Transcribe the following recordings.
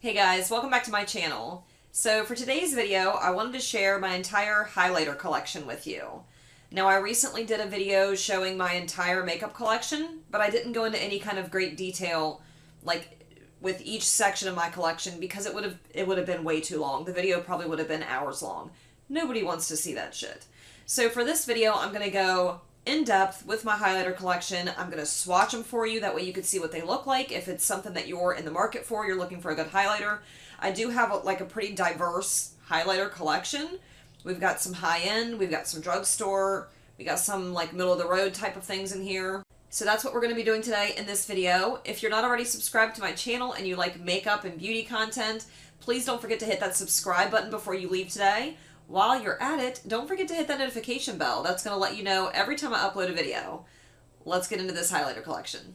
Hey guys, welcome back to my channel. So for today's video, I wanted to share my entire highlighter collection with you. Now I recently did a video showing my entire makeup collection, but I didn't go into any kind of great detail like with each section of my collection because it would have been way too long. The video probably would have been hours long. Nobody wants to see that shit. So for this video, I'm going to go in depth with my highlighter collection. I'm going to swatch them for you, that way you can see what they look like if it's something that you're in the market for, you're looking for a good highlighter. I do have a pretty diverse highlighter collection. We've got some high-end, we've got some drugstore, we got some like middle-of-the-road type of things in here. So that's what we're going to be doing today in this video. If you're not already subscribed to my channel and you like makeup and beauty content, please don't forget to hit that subscribe button before you leave today. While you're at it, don't forget to hit that notification bell. That's going to let you know every time I upload a video. Let's get into this highlighter collection.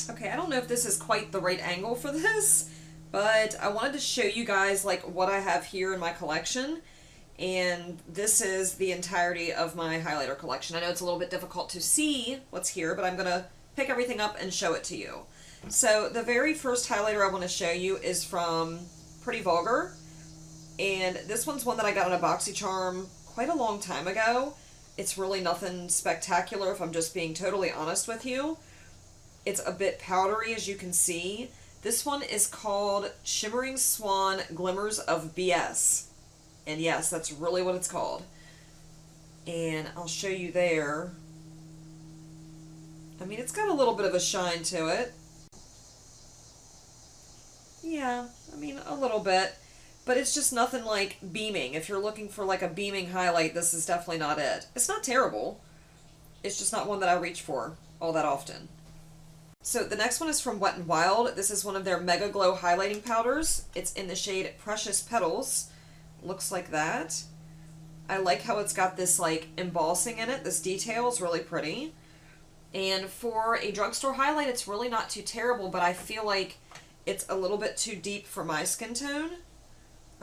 Okay, I don't know if this is quite the right angle for this, but I wanted to show you guys like what I have here in my collection. And this is the entirety of my highlighter collection. I know it's a little bit difficult to see what's here, but I'm going to pick everything up and show it to you. So the very first highlighter I want to show you is from Pretty Vulgar. And this one's one that I got on a BoxyCharm quite a long time ago. It's really nothing spectacular if I'm just being totally honest with you. It's a bit powdery, as you can see. This one is called Shimmering Swan Glimmers of BS. And yes, that's really what it's called. And I'll show you there. I mean, it's got a little bit of a shine to it. Yeah, I mean, a little bit. But it's just nothing like beaming. If you're looking for like a beaming highlight, this is definitely not it. It's not terrible. It's just not one that I reach for all that often. So the next one is from Wet n Wild. This is one of their Mega Glow highlighting powders. It's in the shade Precious Petals. Looks like that. I like how it's got this like embossing in it. This detail is really pretty. And for a drugstore highlight, it's really not too terrible, but I feel like it's a little bit too deep for my skin tone.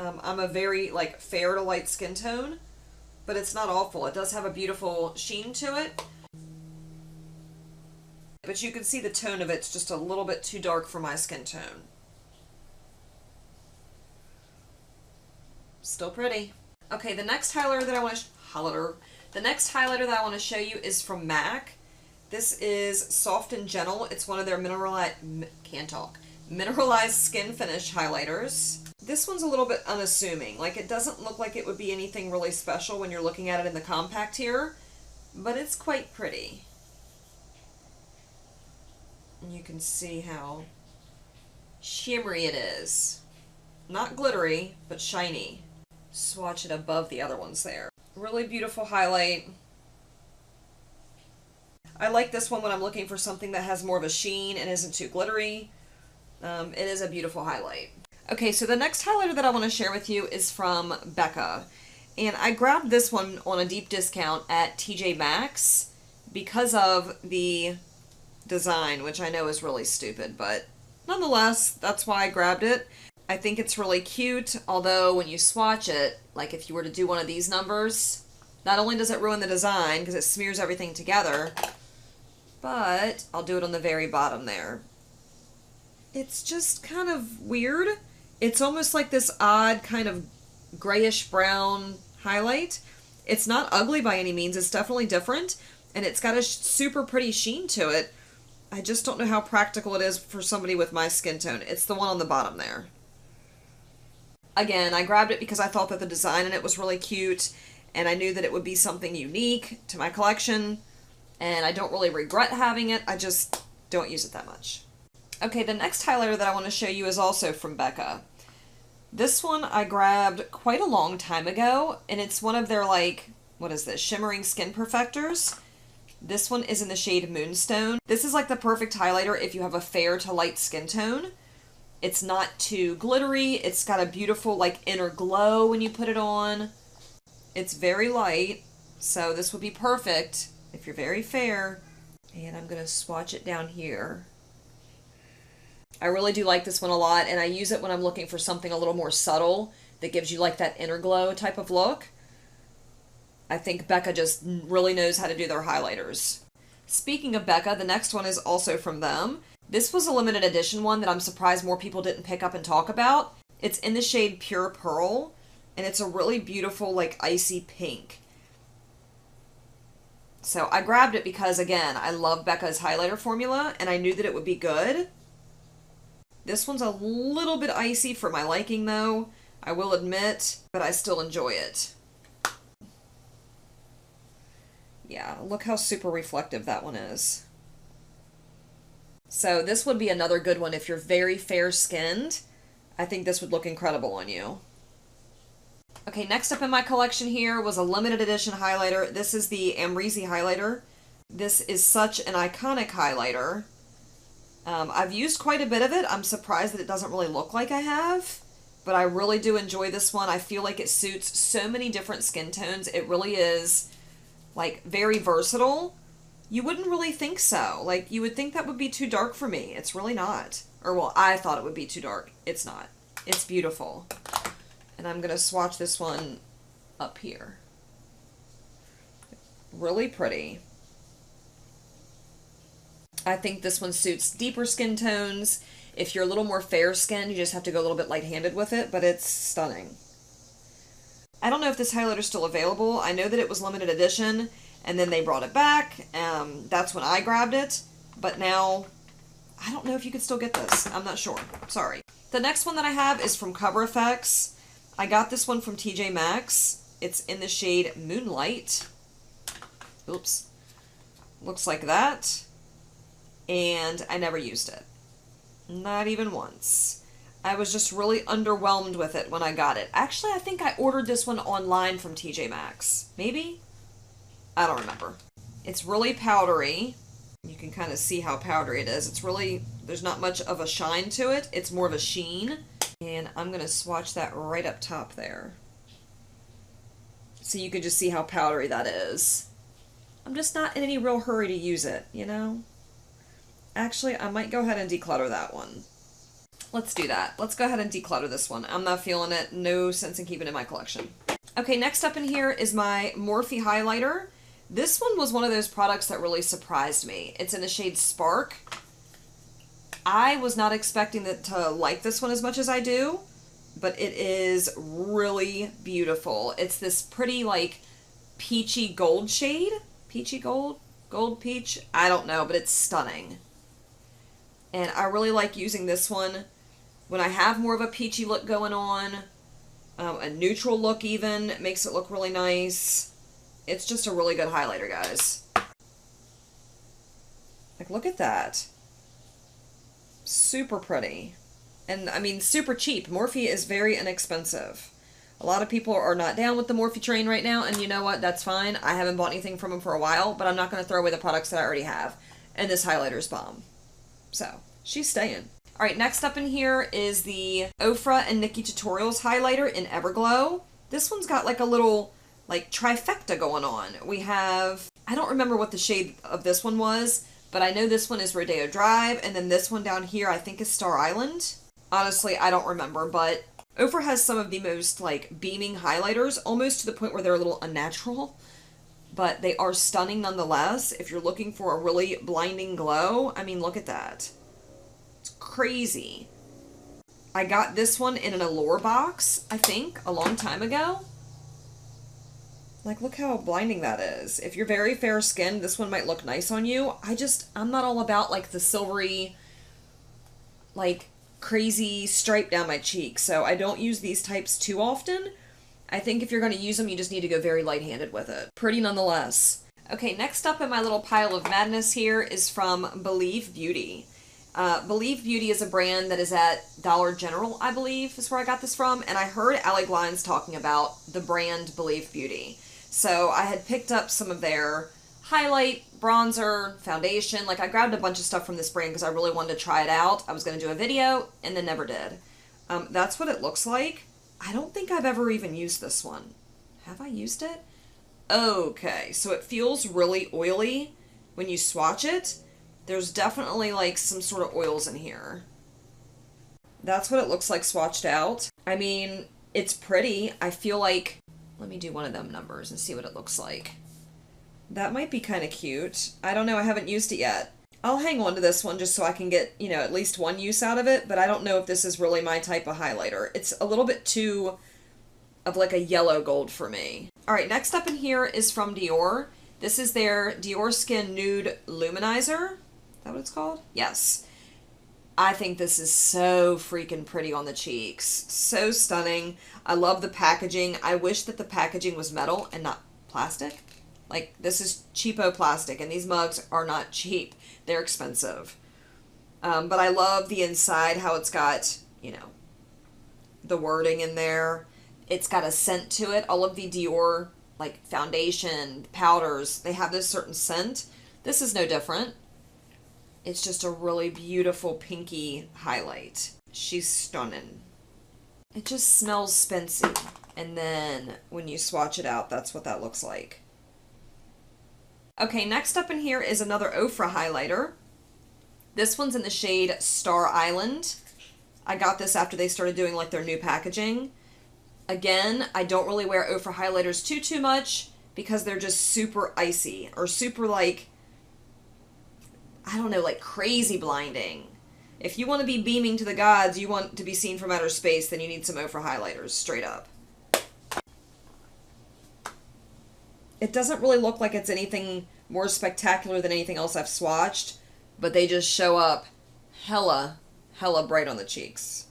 I'm a very like fair to light skin tone, but it's not awful. It does have a beautiful sheen to it. But you can see the tone of it's just a little bit too dark for my skin tone. Still pretty. Okay, the next highlighter that I want to show you is from MAC. This is Soft and Gentle. It's one of their mineralized skin finish highlighters. This one's a little bit unassuming. Like, it doesn't look like it would be anything really special when you're looking at it in the compact here, but it's quite pretty. And you can see how shimmery it is. Not glittery, but shiny. Swatch it above the other ones there. Really beautiful highlight. I like this one when I'm looking for something that has more of a sheen and isn't too glittery. It is a beautiful highlight. Okay, so the next highlighter that I want to share with you is from Becca. And I grabbed this one on a deep discount at TJ Maxx because of the design, which I know is really stupid, but nonetheless, that's why I grabbed it. I think it's really cute, although when you swatch it, like if you were to do one of these numbers, not only does it ruin the design because it smears everything together, but I'll do it on the very bottom there. It's just kind of weird. It's almost like this odd kind of grayish brown highlight. It's not ugly by any means. It's definitely different, and it's got a super pretty sheen to it. I just don't know how practical it is for somebody with my skin tone. It's the one on the bottom there. Again, I grabbed it because I thought that the design in it was really cute, and I knew that it would be something unique to my collection, and I don't really regret having it. I just don't use it that much. Okay, the next highlighter that I want to show you is also from Becca. This one I grabbed quite a long time ago, and it's one of their, like, what is this, Shimmering Skin Perfectors. This one is in the shade Moonstone. This is like the perfect highlighter if you have a fair to light skin tone. It's not too glittery. It's got a beautiful, like, inner glow when you put it on. It's very light, so this would be perfect if you're very fair. And I'm going to swatch it down here. I really do like this one a lot, and I use it when I'm looking for something a little more subtle that gives you like that inner glow type of look. I think Becca just really knows how to do their highlighters. Speaking of Becca, the next one is also from them. This was a limited edition one that I'm surprised more people didn't pick up and talk about. It's in the shade Pure Pearl, and it's a really beautiful, like, icy pink. So I grabbed it because, again, I love Becca's highlighter formula, and I knew that it would be good. This one's a little bit icy for my liking, though, I will admit, but I still enjoy it. Yeah, look how super reflective that one is. So this would be another good one if you're very fair-skinned. I think this would look incredible on you. Okay, next up in my collection here was a limited edition highlighter. This is the Amrezy Highlighter. This is such an iconic highlighter. I've used quite a bit of it. I'm surprised that it doesn't really look like I have, but I really do enjoy this one. I feel like it suits so many different skin tones. It really is, like, very versatile. You wouldn't really think so. Like, you would think that would be too dark for me. It's really not. Or, well, I thought it would be too dark. It's not. It's beautiful. And I'm going to swatch this one up here. Really pretty. I think this one suits deeper skin tones. If you're a little more fair skinned, you just have to go a little bit light-handed with it, but it's stunning. I don't know if this highlighter is still available. I know that it was limited edition, and then they brought it back. That's when I grabbed it, but now I don't know if you could still get this. I'm not sure. Sorry. The next one that I have is from Cover FX. I got this one from TJ Maxx. It's in the shade Moonlight. Oops. Looks like that. And I never used it. Not even once. I was just really underwhelmed with it when I got it. Actually, I think I ordered this one online from TJ Maxx. Maybe? I don't remember. It's really powdery. You can kind of see how powdery it is. It's really, there's not much of a shine to it. It's more of a sheen. And I'm going to swatch that right up top there. So you can just see how powdery that is. I'm just not in any real hurry to use it, you know? Actually, I might go ahead and declutter that one. Let's do that. Let's go ahead and declutter this one. I'm not feeling it. No sense in keeping it in my collection. Okay, next up in here is my Morphe Highlighter. This one was one of those products that really surprised me. It's in the shade Spark. I was not expecting to like this one as much as I do, but it is really beautiful. It's this pretty, like, peachy gold shade. Peachy gold? Gold peach? I don't know, but it's stunning. And I really like using this one when I have more of a peachy look going on. A neutral look even. It makes it look really nice. It's just a really good highlighter, guys. Like, look at that. Super pretty. And, I mean, super cheap. Morphe is very inexpensive. A lot of people are not down with the Morphe train right now, and you know what? That's fine. I haven't bought anything from them for a while, but I'm not going to throw away the products that I already have. And this highlighter's bomb. So, she's staying. Alright, next up in here is the Ofra and Nikkietutorials highlighter in Everglow. This one's got like a little, like, trifecta going on. We have, I don't remember what the shade of this one was, but I know this one is Rodeo Drive, and then this one down here I think is Star Island. Honestly, I don't remember, but Ofra has some of the most, like, beaming highlighters, almost to the point where they're a little unnatural, but they are stunning nonetheless. If you're looking for a really blinding glow, I mean, look at that. It's crazy. I got this one in an Allure box, I think, a long time ago. Like, look how blinding that is. If you're very fair skinned, this one might look nice on you. I'm not all about, like, the silvery, like, crazy stripe down my cheek, so I don't use these types too often. I think if you're going to use them, you just need to go very light-handed with it. Pretty nonetheless. Okay, next up in my little pile of madness here is from Believe Beauty. Believe Beauty is a brand that is at Dollar General, I believe, is where I got this from, and I heard Allie Glines talking about the brand Believe Beauty. So I had picked up some of their highlight, bronzer, foundation. Like, I grabbed a bunch of stuff from this brand because I really wanted to try it out. I was going to do a video, and then never did. That's what it looks like. I don't think I've ever even used this one. Have I used it? Okay, so it feels really oily when you swatch it. There's definitely, like, some sort of oils in here. That's what it looks like swatched out. I mean, it's pretty. I feel like... Let me do one of them numbers and see what it looks like. That might be kind of cute. I don't know, I haven't used it yet. I'll hang on to this one just so I can get, you know, at least one use out of it, but I don't know if this is really my type of highlighter. It's a little bit too of like a yellow gold for me. All right, next up in here is from Dior. This is their Dior Skin Nude Luminizer. Is that what it's called? Yes. I think this is so freaking pretty on the cheeks. So stunning. I love the packaging. I wish that the packaging was metal and not plastic. Like, this is cheapo plastic, and these mugs are not cheap. They're expensive. But I love the inside, how it's got, you know, the wording in there. It's got a scent to it. All of the Dior, like, foundation, powders, they have this certain scent. This is no different. It's just a really beautiful pinky highlight. She's stunning. It just smells spency. And then when you swatch it out, that's what that looks like. Okay, next up in here is another Ofra highlighter. This one's in the shade Star Island. I got this after they started doing like their new packaging. Again, I don't really wear Ofra highlighters too much because they're just super icy or super like, I don't know, like crazy blinding. If you want to be beaming to the gods, you want to be seen from outer space, then you need some Ofra highlighters, straight up. It doesn't really look like it's anything more spectacular than anything else I've swatched, but they just show up hella bright on the cheeks.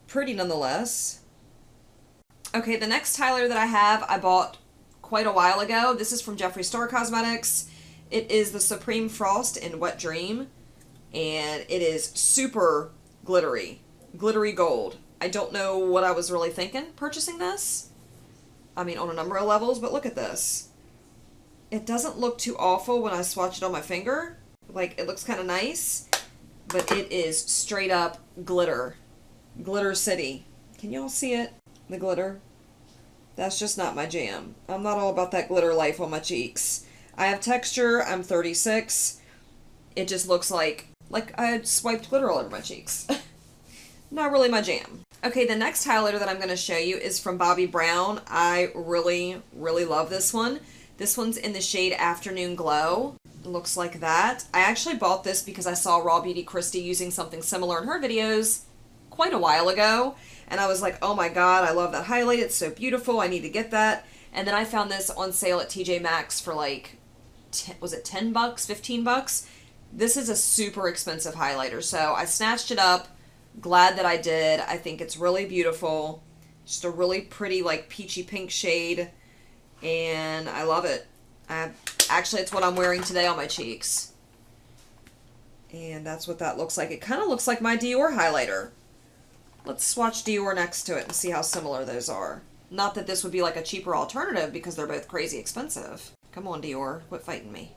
Pretty nonetheless. Okay, the next highlighter that I have, I bought quite a while ago. This is from Jeffree Star Cosmetics. It is the Supreme Frost in Wet Dream, and it is super glittery. Glittery gold. I don't know what I was really thinking purchasing this. I mean, on a number of levels, but look at this. It doesn't look too awful when I swatch it on my finger. Like, it looks kind of nice, but it is straight up glitter. Glitter City. Can y'all see it? The glitter? That's just not my jam. I'm not all about that glitter life on my cheeks. I have texture. I'm 36. It just looks like I swiped glitter all over my cheeks. Not really my jam. Okay, the next highlighter that I'm going to show you is from Bobbi Brown. I really love this one. This one's in the shade Afternoon Glow. It looks like that. I actually bought this because I saw Raw Beauty Christy using something similar in her videos quite a while ago. And I was like, oh my god, I love that highlight. It's so beautiful. I need to get that. And then I found this on sale at TJ Maxx for like, was it 10 bucks, 15 bucks? This is a super expensive highlighter. So I snatched it up. Glad that I did. I think it's really beautiful. Just a really pretty like peachy pink shade. And I love it. Actually, it's what I'm wearing today on my cheeks. And that's what that looks like. It kind of looks like my Dior highlighter. Let's swatch Dior next to it and see how similar those are. Not that this would be like a cheaper alternative because they're both crazy expensive. Come on, Dior. Quit fighting me.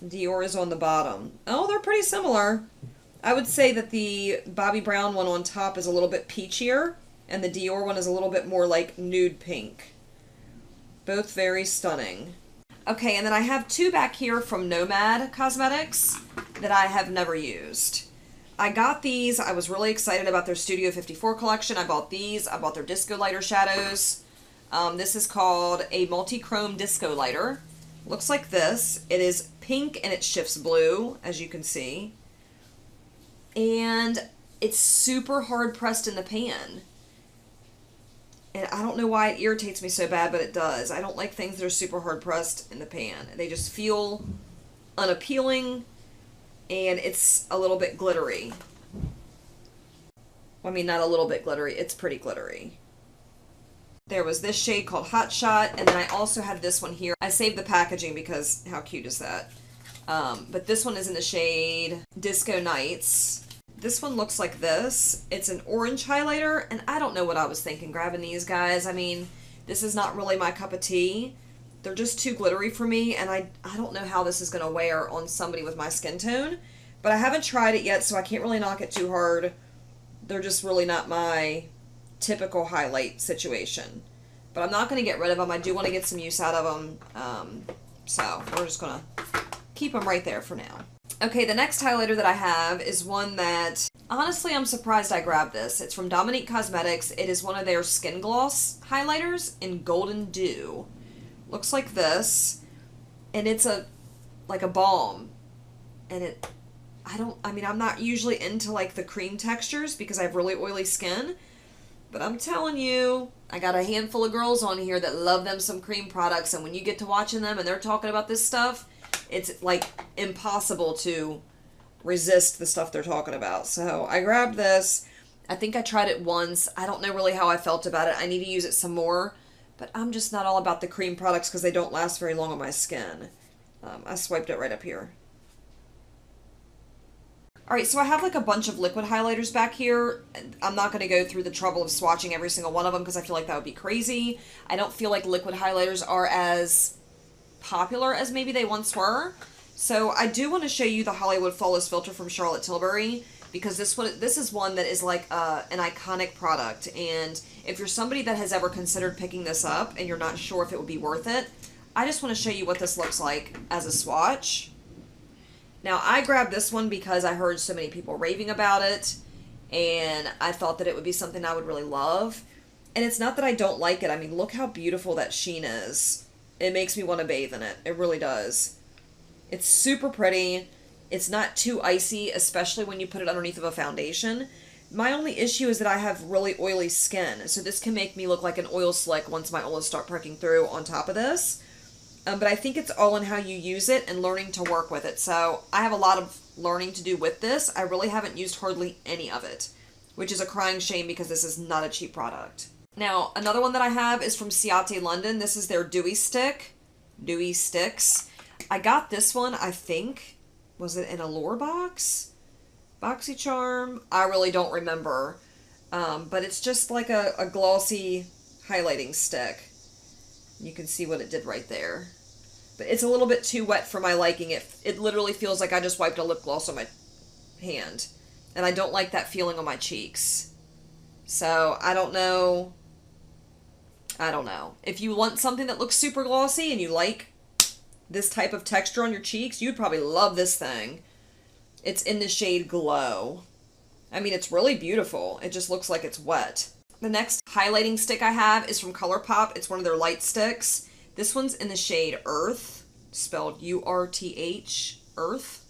Dior is on the bottom. Oh, they're pretty similar. I would say that the Bobbi Brown one on top is a little bit peachier, and the Dior one is a little bit more like nude pink. Both very stunning. Okay, and then I have two back here from Nomad Cosmetics that I have never used. I got these. I was really excited about their Studio 54 collection. I bought these. I bought their Disco Lighter shadows. This is called a multi-chrome disco lighter. Looks like this. It is pink and it shifts blue, as you can see. And it's super hard pressed in the pan. And I don't know why it irritates me so bad, but it does. I don't like things that are super hard pressed in the pan. They just feel unappealing, and it's a little bit glittery. I mean, not a little bit glittery, it's pretty glittery. There was this shade called Hot Shot, and then I also had this one here. I saved the packaging because how cute is that? But this one is in the shade Disco Nights. This one looks like this. It's an orange highlighter, and I don't know what I was thinking grabbing these guys. I mean, this is not really my cup of tea. They're just too glittery for me, and I don't know how this is going to wear on somebody with my skin tone. But I haven't tried it yet, so I can't really knock it too hard. They're just really not my typical highlight situation. But I'm not going to get rid of them. I do want to get some use out of them. So we're just going to keep them right there for now. Okay, the next highlighter that I have is one that, honestly, I'm surprised I grabbed this. It's from Dominique Cosmetics. It is one of their skin gloss highlighters in Golden Dew. Looks like this. And it's a like a balm. And I'm not usually into like the cream textures because I have really oily skin. But I'm telling you, I got a handful of girls on here that love them some cream products. And when you get to watching them and they're talking about this stuff, it's like impossible to resist the stuff they're talking about. So I grabbed this. I think I tried it once. I don't know really how I felt about it. I need to use it some more. But I'm just not all about the cream products because they don't last very long on my skin. I swiped it right up here. Alright, so I have like a bunch of liquid highlighters back here. I'm not going to go through the trouble of swatching every single one of them because I feel like that would be crazy. I don't feel like liquid highlighters are as popular as maybe they once were. So I do want to show you the Hollywood Flawless Filter from Charlotte Tilbury because this is one that is like an iconic product. And if you're somebody that has ever considered picking this up and you're not sure if it would be worth it, I just want to show you what this looks like as a swatch. Now, I grabbed this one because I heard so many people raving about it, and I thought that it would be something I would really love. And it's not that I don't like it. I mean, look how beautiful that sheen is. It makes me want to bathe in it. It really does. It's super pretty. It's not too icy, especially when you put it underneath of a foundation. My only issue is that I have really oily skin, so this can make me look like an oil slick once my oils start perking through on top of this. But I think it's all in how you use it and learning to work with it. So I have a lot of learning to do with this. I really haven't used hardly any of it, which is a crying shame because this is not a cheap product. Now, another one that I have is from Ciate London. This is their Dewy Stick. Dewy Sticks. I got this one, I think, was it in a Lure box? BoxyCharm? I really don't remember. But it's just like a glossy highlighting stick. You can see what it did right there. But it's a little bit too wet for my liking. It literally feels like I just wiped a lip gloss on my hand. And I don't like that feeling on my cheeks. So, I don't know. If you want something that looks super glossy and you like this type of texture on your cheeks, you'd probably love this thing. It's in the shade Glow. I mean, it's really beautiful. It just looks like it's wet. The next highlighting stick I have is from Colourpop. It's one of their light sticks. This one's in the shade Earth, spelled U-R-T-H, Earth.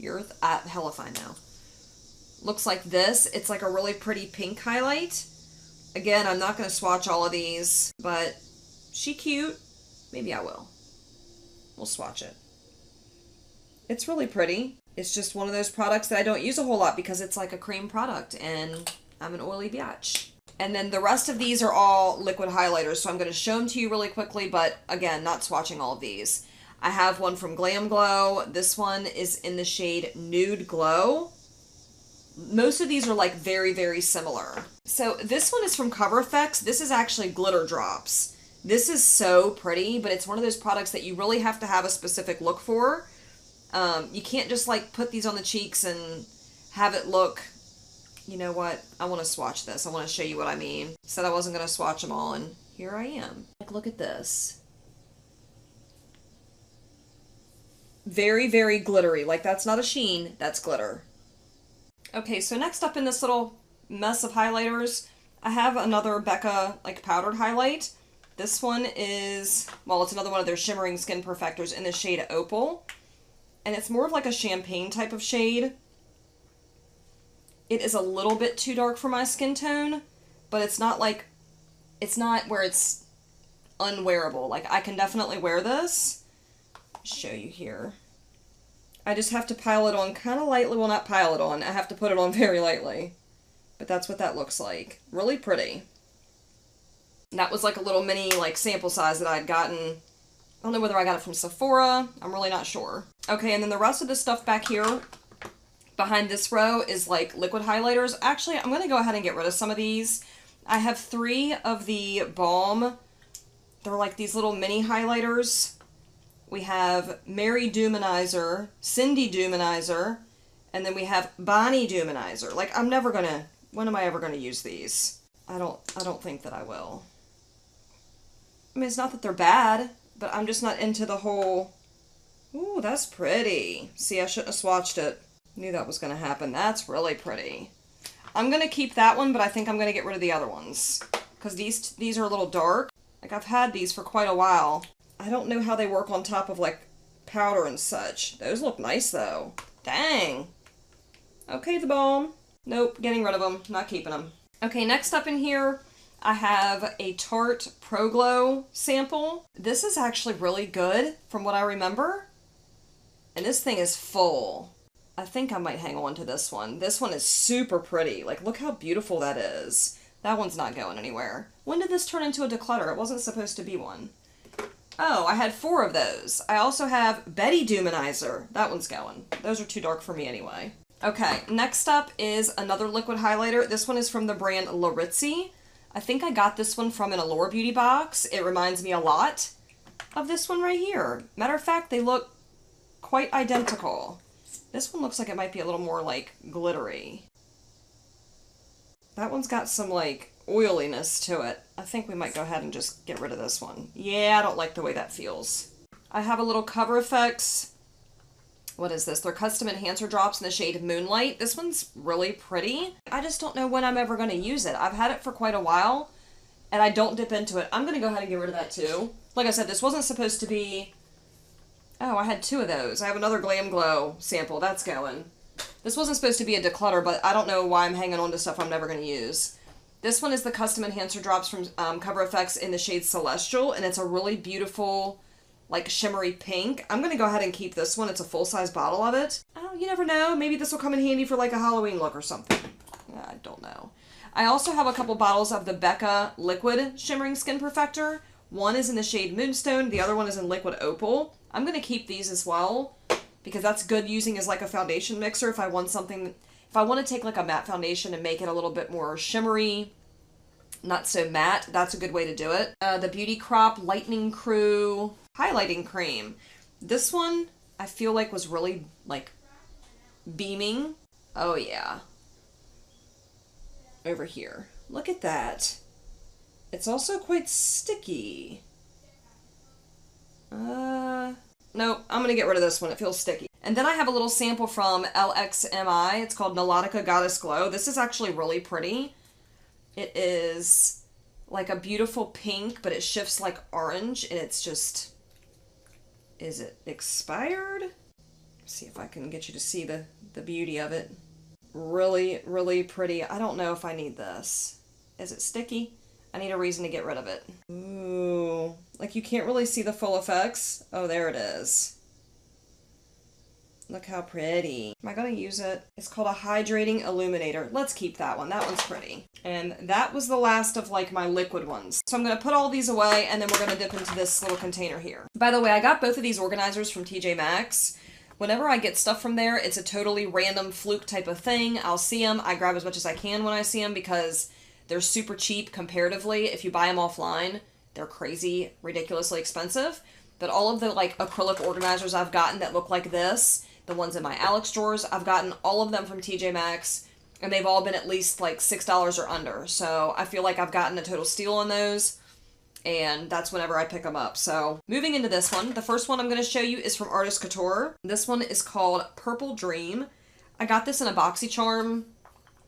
Hell if I know. Looks like this. It's like a really pretty pink highlight. Again, I'm not going to swatch all of these, but she cute. Maybe I will. We'll swatch it. It's really pretty. It's just one of those products that I don't use a whole lot because it's like a cream product and I'm an oily biatch. And then the rest of these are all liquid highlighters, so I'm going to show them to you really quickly, but again, not swatching all of these. I have one from Glamglow. This one is in the shade Nude Glow. Most of these are like very, very similar. So this one is from Cover Effects. This is actually glitter drops. This is so pretty, but it's one of those products that you really have to have a specific look for. You can't just like put these on the cheeks and have it look... You know what? I want to swatch this. I want to show you what I mean. Said I wasn't going to swatch them all, and here I am. Like, look at this. Very, very glittery. Like, that's not a sheen. That's glitter. Okay, so next up in this little mess of highlighters, I have another Becca, like, powdered highlight. This one is, well, it's another one of their Shimmering Skin Perfectors in the shade Opal. And it's more of like a champagne type of shade. It is a little bit too dark for my skin tone, but it's not like, it's not where it's unwearable. Like, I can definitely wear this. I'll show you here. I just have to pile it on kind of lightly. Well, not pile it on. I have to put it on very lightly. But that's what that looks like. Really pretty. And that was like a little mini, like, sample size that I'd gotten. I don't know whether I got it from Sephora. I'm really not sure. Okay, and then the rest of the stuff back here behind this row is like liquid highlighters. Actually, I'm going to go ahead and get rid of some of these. I have 3 of the Balm. They're like these little mini highlighters. We have Mary Doomanizer, Cindy Doomanizer, and then we have Bonnie Doomanizer. Like, I'm never going to... When am I ever going to use these? I don't think that I will. I mean, it's not that they're bad, but I'm just not into the whole... Ooh, that's pretty. See, I shouldn't have swatched it. Knew that was going to happen. That's really pretty. I'm going to keep that one, but I think I'm going to get rid of the other ones. Because these are a little dark. Like, I've had these for quite a while. I don't know how they work on top of, like, powder and such. Those look nice though. Dang. Okay, the balm. Nope, getting rid of them. Not keeping them. Okay, next up in here, I have a Tarte Pro Glow sample. This is actually really good from what I remember. And this thing is full. I think I might hang on to this one. This one is super pretty. Like, look how beautiful that is. That one's not going anywhere. When did this turn into a declutter? It wasn't supposed to be one. Oh, I had 4 of those. I also have Betty Duminizer. That one's going. Those are too dark for me anyway. Okay, next up is another liquid highlighter. This one is from the brand Larizzi. I think I got this one from an Allure Beauty box. It reminds me a lot of this one right here. Matter of fact, they look quite identical. This one looks like it might be a little more, like, glittery. That one's got some, like, oiliness to it. I think we might go ahead and just get rid of this one. Yeah, I don't like the way that feels. I have a little Cover FX. What is this? They're custom enhancer drops in the shade Moonlight. This one's really pretty. I just don't know when I'm ever going to use it. I've had it for quite a while, and I don't dip into it. I'm going to go ahead and get rid of that, too. Like I said, this wasn't supposed to be... Oh, I had 2 of those. I have another Glamglow sample. That's going. This wasn't supposed to be a declutter, but I don't know why I'm hanging on to stuff I'm never going to use. This one is the Custom Enhancer Drops from Cover FX in the shade Celestial, and it's a really beautiful, like, shimmery pink. I'm going to go ahead and keep this one. It's a full-size bottle of it. Oh, you never know. Maybe this will come in handy for, like, a Halloween look or something. I don't know. I also have a couple bottles of the Becca Liquid Shimmering Skin Perfector. One is in the shade Moonstone. The other one is in Liquid Opal. I'm going to keep these as well because that's good using as like a foundation mixer if I want something, if I want to take like a matte foundation and make it a little bit more shimmery, not so matte, that's a good way to do it. The Beauty Crop Lightening Crew Highlighting Cream. This one I feel like was really like beaming. Oh yeah. Over here. Look at that. It's also quite sticky. Nope, I'm going to get rid of this one. It feels sticky. And then I have a little sample from LXMI. It's called Melodica Goddess Glow. This is actually really pretty. It is like a beautiful pink, but it shifts like orange, and it's just... Is it expired? Let's see if I can get you to see the beauty of it. Really, really pretty. I don't know if I need this. Is it sticky? I need a reason to get rid of it. Ooh, like you can't really see the full effects. Oh, there it is. Look how pretty. Am I going to use it? It's called a Hydrating Illuminator. Let's keep that one. That one's pretty. And that was the last of like my liquid ones. So I'm going to put all these away and then we're going to dip into this little container here. By the way, I got both of these organizers from TJ Maxx. Whenever I get stuff from there, it's a totally random fluke type of thing. I'll see them. I grab as much as I can when I see them because they're super cheap comparatively. If you buy them offline, they're crazy, ridiculously expensive. But all of the like acrylic organizers I've gotten that look like this, the ones in my Alex drawers, I've gotten all of them from TJ Maxx, and they've all been at least like $6 or under. So I feel like I've gotten a total steal on those, and that's whenever I pick them up. So moving into this one, the first one I'm going to show you is from Artist Couture. This one is called Purple Dream. I got this in a BoxyCharm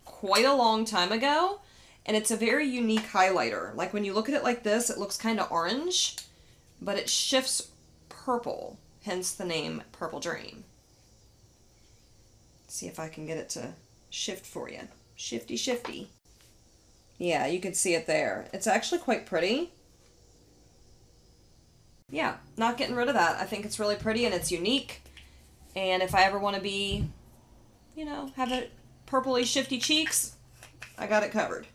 quite a long time ago. And it's a very unique highlighter. Like when you look at it like this, it looks kind of orange, but it shifts purple, hence the name Purple Dream. Let's see if I can get it to shift for you. Shifty, shifty. Yeah, you can see it there. It's actually quite pretty. Yeah, not getting rid of that. I think it's really pretty and it's unique. And if I ever want to be, you know, have it purpley shifty cheeks, I got it covered.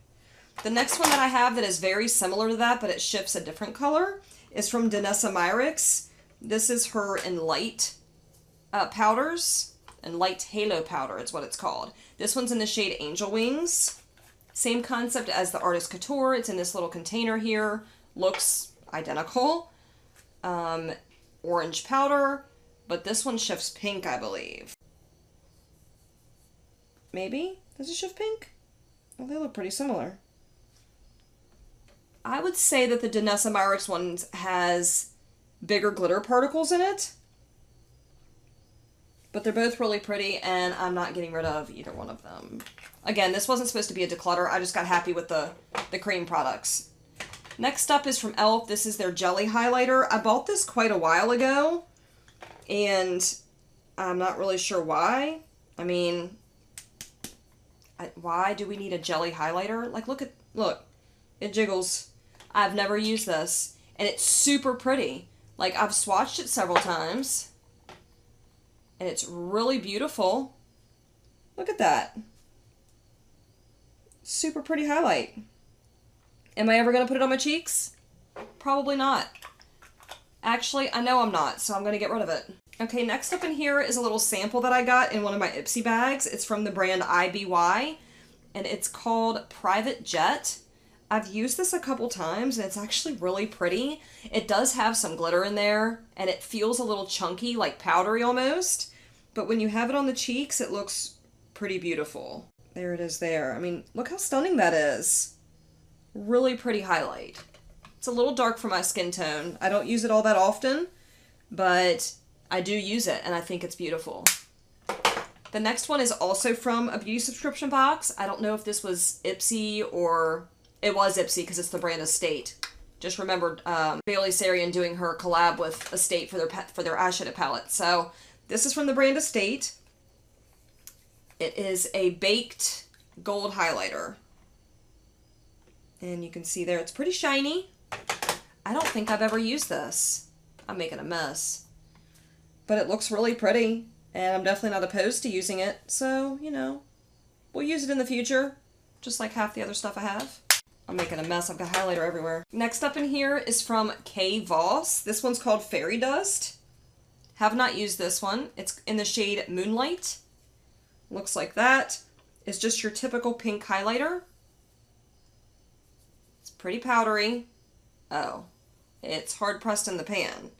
The next one that I have that is very similar to that, but it shifts a different color, is from Danessa Myricks. this is her in light powders, and light halo powder is what it's called. This one's in the shade Angel Wings. Same concept as the Artist Couture. It's in this little container here. Looks identical. Orange powder, but this one shifts pink, I believe. Maybe? Does it shift pink? Well, they look pretty similar. I would say that the Danessa Myricks one has bigger glitter particles in it. But they're both really pretty, and I'm not getting rid of either one of them. Again, this wasn't supposed to be a declutter. I just got happy with the cream products. Next up is from e.l.f. This is their Jelly Highlighter. I bought this quite a while ago, And I'm not really sure why. I mean, why do we need a jelly highlighter? Like, look, it jiggles. I've never used this, and it's super pretty. Like, I've swatched it several times, and it's really beautiful. Look at that. Super pretty highlight. Am I ever going to put it on my cheeks? Probably not. Actually, I know I'm not, so I'm going to get rid of it. Okay, next up in here is a little sample that I got in one of my Ipsy bags. It's from the brand IBY, and it's called Private Jet. I've used this a couple times, and it's actually really pretty. It does have some glitter in there, and it feels a little chunky, like powdery almost. But when you have it on the cheeks, it looks pretty beautiful. There it is there. I mean, look how stunning that is. Really pretty highlight. It's a little dark for my skin tone. I don't use it all that often, but I do use it, and I think it's beautiful. The next one is also from a beauty subscription box. I don't know if this was Ipsy or... It was Ipsy because it's the brand Estate. Just remembered Bailey Sarian doing her collab with Estate for their eyeshadow palette. So this is from the brand Estate. It is a baked gold highlighter. And you can see there it's pretty shiny. I don't think I've ever used this. I'm making a mess. But it looks really pretty. And I'm definitely not opposed to using it. So, you know, we'll use it in the future. Just like half the other stuff I have. I'm making a mess. I've got highlighter everywhere. Next up in here is from K. Voss. This one's called Fairy Dust. Have not used this one. It's in the shade Moonlight. Looks like that. It's just your typical pink highlighter. It's pretty powdery. Oh, it's hard pressed in the pan.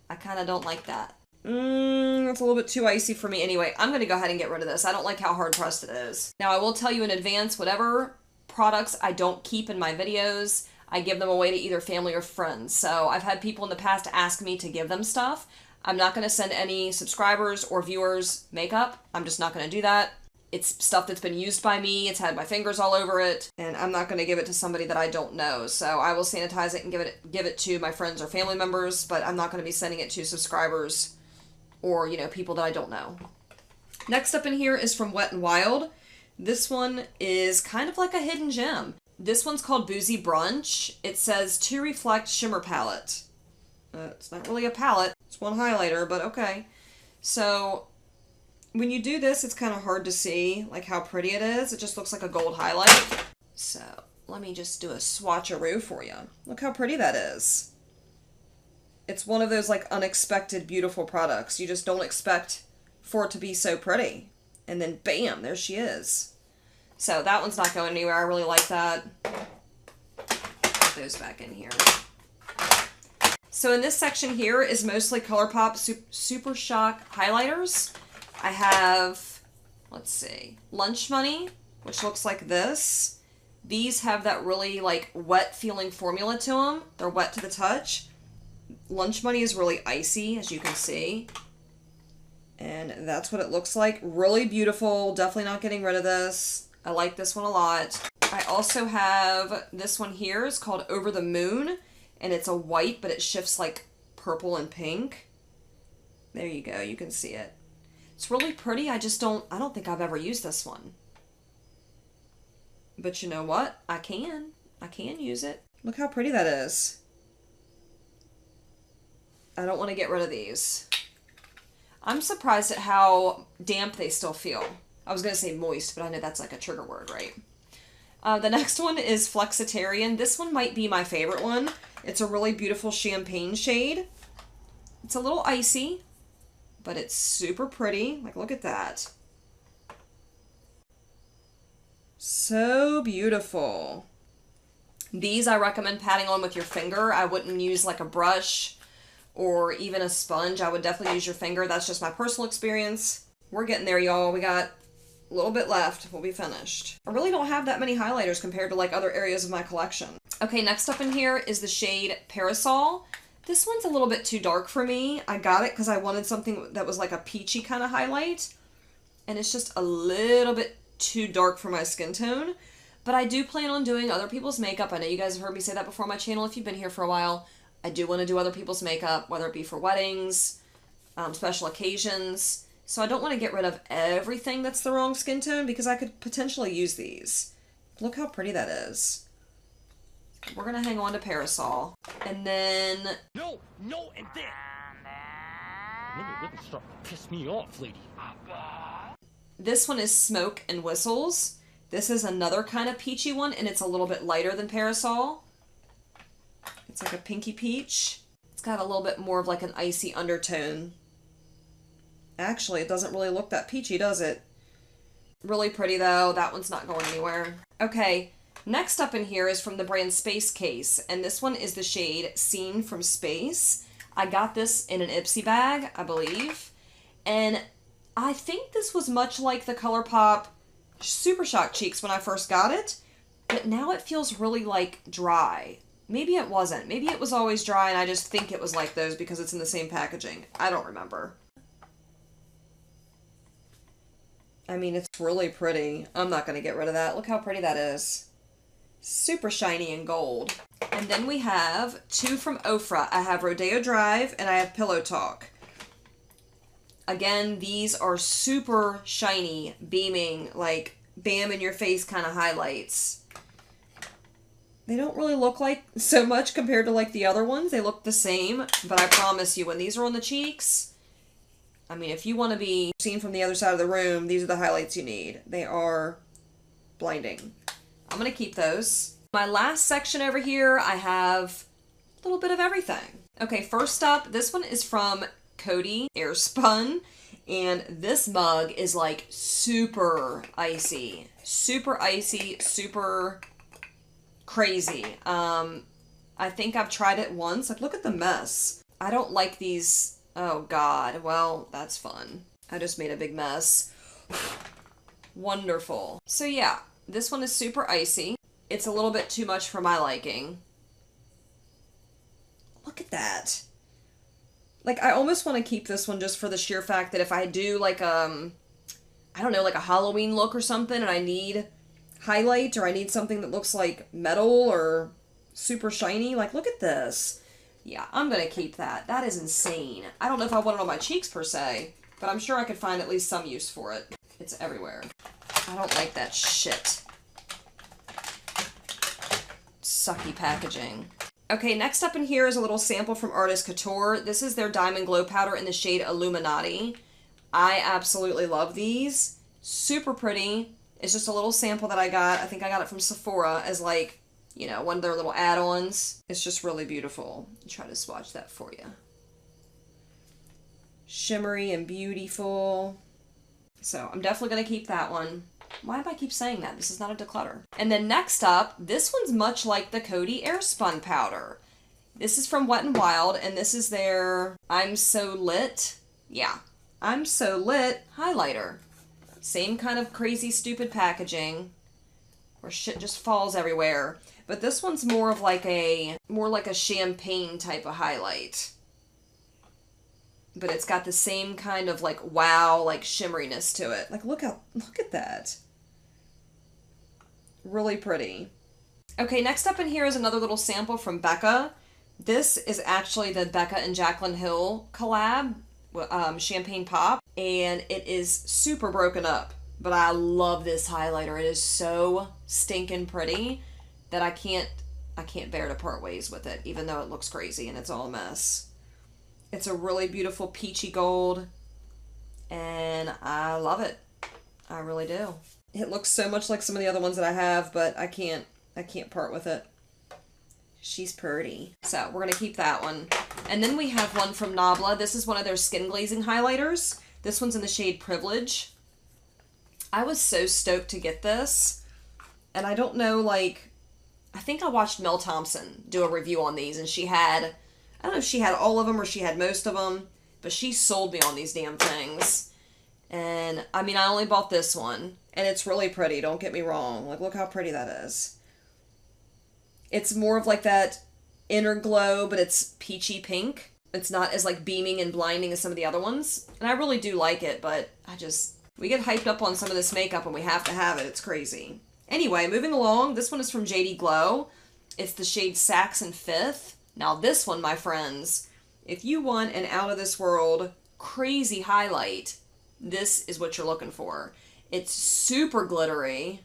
I kind of don't like that. It's a little bit too icy for me anyway. I'm going to go ahead and get rid of this. I don't like how hard pressed it is. Now I will tell you in advance, whatever products I don't keep in my videos, I give them away to either family or friends. So I've had people in the past ask me to give them stuff. I'm not going to send any subscribers or viewers makeup. I'm just not going to do that. It's stuff that's been used by me. It's had my fingers all over it, and I'm not going to give it to somebody that I don't know. So I will sanitize it and give it to my friends or family members, but I'm not going to be sending it to subscribers or, you know, people that I don't know. Next up in here is from Wet n Wild. This one is kind of like a hidden gem. This one's called Boozy Brunch. It says To Reflect Shimmer Palette. It's not really a palette. It's one highlighter, but okay. So when you do this, it's kind of hard to see like how pretty it is. It just looks like a gold highlight. So let me just do a swatcheroo for you. Look how pretty that is. It's one of those like unexpected beautiful products. You just don't expect for it to be so pretty. And then bam, there she is. So that one's not going anywhere. I really like that. Put those back in here. So in this section here is mostly Colourpop Super Shock highlighters. I have, let's see, Lunch Money, which looks like this. These have that really like wet feeling formula to them. They're wet to the touch. Lunch Money is really icy, as you can see. And that's what it looks like. Really beautiful. Definitely not getting rid of this. I like this one a lot. I also have this one here. It's called Over the Moon. And it's a white, but it shifts like purple and pink. There you go. You can see it. It's really pretty. I don't think I've ever used this one. But you know what? I can use it. Look how pretty that is. I don't want to get rid of these. I'm surprised at how damp they still feel. I was going to say moist, but I know that's like a trigger word, right? The next one is Flexitarian. This one might be my favorite one. It's a really beautiful champagne shade. It's a little icy, but it's super pretty. Like, look at that. So beautiful. These I recommend patting on with your finger. I wouldn't use like a brush or even a sponge. I would definitely use your finger. That's just my personal experience. We're getting there, y'all. We got a little bit left. We'll be finished. I really don't have that many highlighters compared to like other areas of my collection. Okay, next up in here is the shade Parasol. This one's a little bit too dark for me. I got it because I wanted something that was like a peachy kind of highlight. And it's just a little bit too dark for my skin tone. But I do plan on doing other people's makeup. I know you guys have heard me say that before on my channel if you've been here for a while. I do want to do other people's makeup, whether it be for weddings, special occasions. So I don't want to get rid of everything that's the wrong skin tone because I could potentially use these. Look how pretty that is. We're going to hang on to Parasol. And then... No, and then... Then you really start to piss me off, lady. This one is Smoke and Whistles. This is another kind of peachy one, and it's a little bit lighter than Parasol. It's like a pinky peach. It's got a little bit more of like an icy undertone. Actually, it doesn't really look that peachy, does it? Really pretty though. That one's not going anywhere. Okay, next up in here is from the brand Space Case, and this one is the shade Seen from Space. I got this in an Ipsy bag, I believe, and I think this was much like the Colourpop Super Shock Cheeks when I first got it, but now it feels really like dry. Maybe it wasn't. Maybe it was always dry and I just think it was like those because it's in the same packaging. I don't remember. I mean, it's really pretty. I'm not going to get rid of that. Look how pretty that is. Super shiny and gold. And then we have two from Ofra. I have Rodeo Drive and I have Pillow Talk. Again, these are super shiny, beaming, like bam in your face kind of highlights. They don't really look like so much compared to like the other ones. They look the same, but I promise you when these are on the cheeks, I mean, if you want to be seen from the other side of the room, these are the highlights you need. They are blinding. I'm going to keep those. My last section over here, I have a little bit of everything. Okay, first up, this one is from Cody Airspun, and this mug is like super icy, super crazy. I think I've tried it once. Like, look at the mess. I don't like these. Oh god, well, that's fun. I just made a big mess. Wonderful. So yeah, this one is super icy. It's a little bit too much for my liking. Look at that. Like, I almost want to keep this one just for the sheer fact that if I do, like, I don't know, like a Halloween look or something, and I need highlight, or I need something that looks like metal or super shiny, like, look at this. Yeah, I'm going to keep that. That is insane. I don't know if I want it on my cheeks, per se, but I'm sure I could find at least some use for it. It's everywhere. I don't like that shit. Sucky packaging. Okay, next up in here is a little sample from Artist Couture. This is their Diamond Glow Powder in the shade Illuminati. I absolutely love these. Super pretty. It's just a little sample that I got. I think I got it from Sephora as like, you know, one of their little add-ons. It's just really beautiful. I'll try to swatch that for you. Shimmery and beautiful. So I'm definitely going to keep that one. Why do I keep saying that? This is not a declutter. And then next up, this one's much like the Cody Airspun powder. This is from Wet n Wild, and this is their I'm So Lit. Yeah, I'm So Lit highlighter. Same kind of crazy, stupid packaging where shit just falls everywhere. But this one's more like a champagne type of highlight. But it's got the same kind of like wow, like shimmeriness to it. Like look at that. Really pretty. Okay, next up in here is another little sample from Becca. This is actually the Becca and Jaclyn Hill collab, Champagne Pop, and it is super broken up. But I love this highlighter. It is so stinking pretty that I can't bear to part ways with it, even though it looks crazy and it's all a mess. It's a really beautiful peachy gold, and I love it. I really do. It looks so much like some of the other ones that I have, but I can't part with it. She's pretty. So we're going to keep that one. And then we have one from Nabla. This is one of their skin glazing highlighters. This one's in the shade Privilege. I was so stoked to get this. And I don't know, like, I think I watched Mel Thompson do a review on these, and she had, I don't know if she had all of them or she had most of them, but she sold me on these damn things. And, I mean, I only bought this one, and it's really pretty, don't get me wrong. Like, look how pretty that is. It's more of like that inner glow, but it's peachy pink. It's not as, like, beaming and blinding as some of the other ones. And I really do like it, but we get hyped up on some of this makeup and we have to have it. It's crazy. Anyway, moving along, this one is from JD Glow. It's the shade Saxon Fifth. Now this one, my friends, if you want an out-of-this-world crazy highlight, this is what you're looking for. It's super glittery.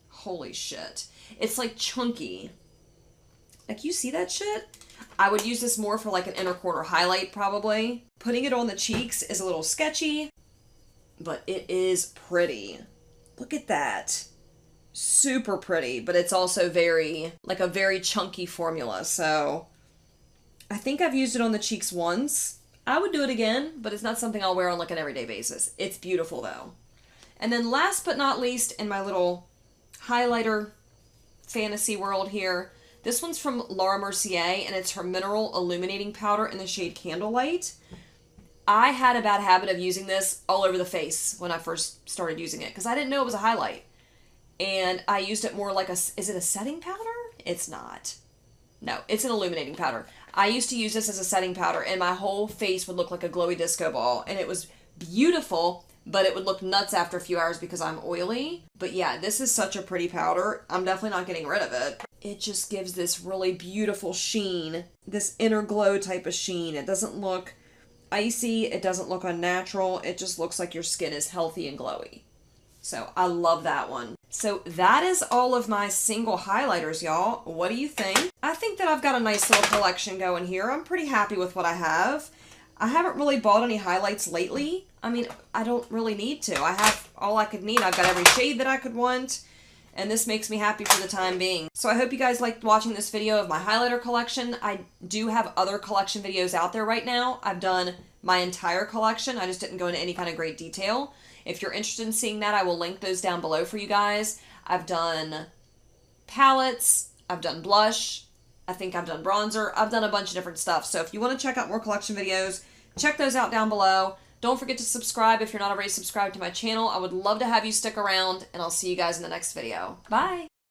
Holy shit. It's like chunky. Like, you see that shit? I would use this more for like an inner corner highlight probably. Putting it on the cheeks is a little sketchy, but it is pretty. Look at that. Super pretty, but it's also very, like a very chunky formula. So I think I've used it on the cheeks once. I would do it again, but it's not something I'll wear on like an everyday basis. It's beautiful though. And then last but not least, in my little highlighter fantasy world here, this one's from Laura Mercier, and it's her Mineral Illuminating Powder in the shade Candlelight. I had a bad habit of using this all over the face when I first started using it, because I didn't know it was a highlight. And I used it more like is it a setting powder? It's not. No, it's an illuminating powder. I used to use this as a setting powder, and my whole face would look like a glowy disco ball, and it was beautiful, but it would look nuts after a few hours because I'm oily. But yeah, this is such a pretty powder. I'm definitely not getting rid of it. It just gives this really beautiful sheen, this inner glow type of sheen. It doesn't look icy. It doesn't look unnatural. It just looks like your skin is healthy and glowy. So I love that one. So that is all of my single highlighters, y'all. What do you think? I think that I've got a nice little collection going here. I'm pretty happy with what I have. I haven't really bought any highlights lately. I mean, I don't really need to. I have all I could need. I've got every shade that I could want, and this makes me happy for the time being. So I hope you guys liked watching this video of my highlighter collection. I do have other collection videos out there right now. I've done my entire collection. I just didn't go into any kind of great detail. If you're interested in seeing that, I will link those down below for you guys. I've done palettes. I've done blush. I think I've done bronzer. I've done a bunch of different stuff. So if you want to check out more collection videos, check those out down below. Don't forget to subscribe if you're not already subscribed to my channel. I would love to have you stick around, and I'll see you guys in the next video. Bye!